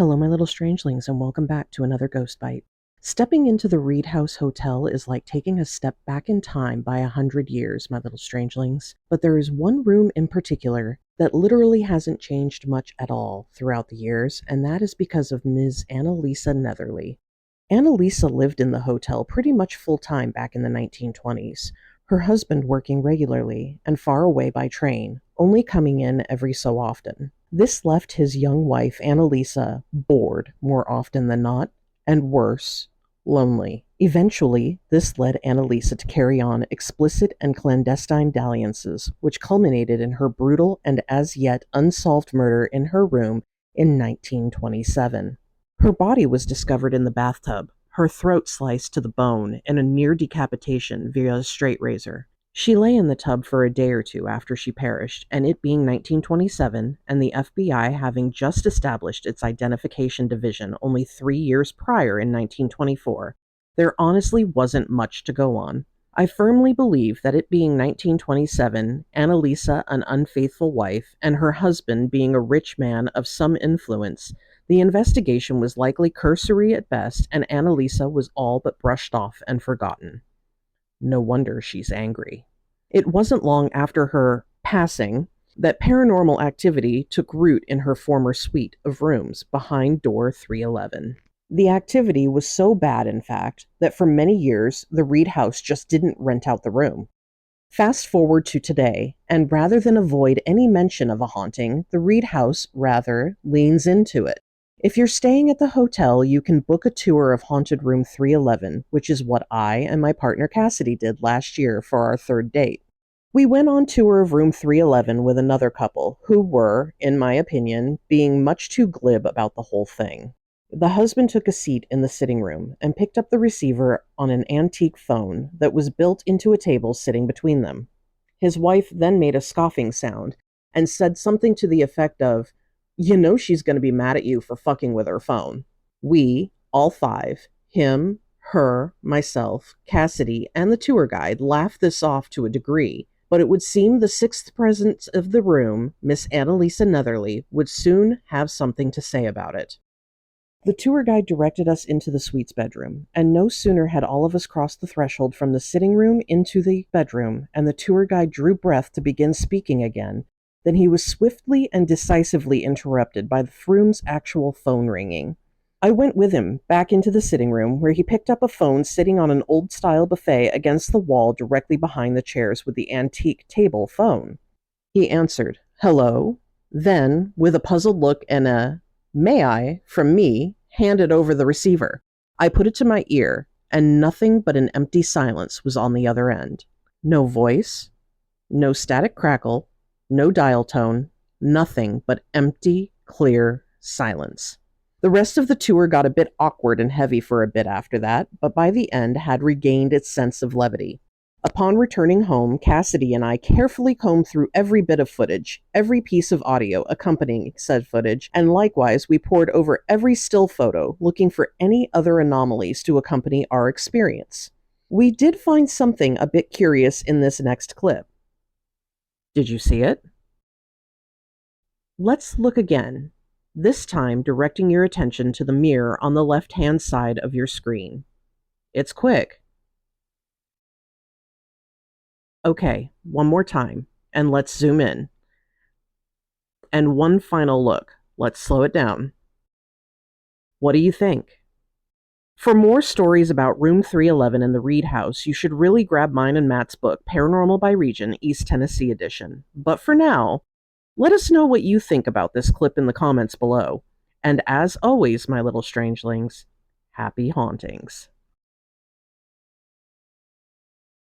Hello, my little strangelings, and welcome back to another Ghost Bite. Stepping into the Reed House Hotel is like taking a step back in time by 100 years, my little strangelings. But there is one room in particular that literally hasn't changed much at all throughout the years, and that is because of Ms. Annalisa Netherly. Annalisa lived in the hotel pretty much full time back in the 1920s, her husband working regularly and far away by train, only coming in every so often. This left his young wife, Annalisa, bored more often than not, and worse, lonely. Eventually, this led Annalisa to carry on explicit and clandestine dalliances, which culminated in her brutal and as yet unsolved murder in her room in 1927. Her body was discovered in the bathtub, her throat sliced to the bone in a near decapitation via a straight razor. She lay in the tub for a day or two after she perished, and it being 1927, and the FBI having just established its identification division only 3 years prior in 1924, there honestly wasn't much to go on. I firmly believe that it being 1927, Annalisa an unfaithful wife, and her husband being a rich man of some influence, the investigation was likely cursory at best, and Annalisa was all but brushed off and forgotten. No wonder she's angry. It wasn't long after her passing that paranormal activity took root in her former suite of rooms behind door 311. The activity was so bad, in fact, that for many years the Reed House just didn't rent out the room. Fast forward to today, and rather than avoid any mention of a haunting, the Reed House rather leans into it. If you're staying at the hotel, you can book a tour of Haunted Room 311, which is what I and my partner Cassidy did last year for our third date. We went on tour of room 311 with another couple, who were, in my opinion, being much too glib about the whole thing. The husband took a seat in the sitting room and picked up the receiver on an antique phone that was built into a table sitting between them. His wife then made a scoffing sound and said something to the effect of, "You know she's going to be mad at you for fucking with her phone." We, all five, him, her, myself, Cassidy, and the tour guide, laughed this off to a degree, but it would seem the sixth presence of the room, Miss Annalisa Netherly, would soon have something to say about it. The tour guide directed us into the suite's bedroom, and no sooner had all of us crossed the threshold from the sitting room into the bedroom, and the tour guide drew breath to begin speaking again, than he was swiftly and decisively interrupted by the room's actual phone ringing. I went with him back into the sitting room, where he picked up a phone sitting on an old-style buffet against the wall directly behind the chairs with the antique table phone. He answered, "Hello?" Then, with a puzzled look and a "May I?" from me, handed over the receiver. I put it to my ear, and nothing but an empty silence was on the other end. No voice, no static crackle, no dial tone, nothing but empty, clear silence. The rest of the tour got a bit awkward and heavy for a bit after that, but by the end had regained its sense of levity. Upon returning home, Cassidy and I carefully combed through every bit of footage, every piece of audio accompanying said footage, and likewise we pored over every still photo, looking for any other anomalies to accompany our experience. We did find something a bit curious in this next clip. Did you see it? Let's look again, this time directing your attention to the mirror on the left-hand side of your screen. It's quick. Okay, one more time, and let's zoom in. And one final look. Let's slow it down. What do you think? For more stories about Room 311 and the Reed House, you should really grab mine and Matt's book, Paranormal by Region, East Tennessee Edition. But for now, let us know what you think about this clip in the comments below. And as always, my little strangelings, happy hauntings.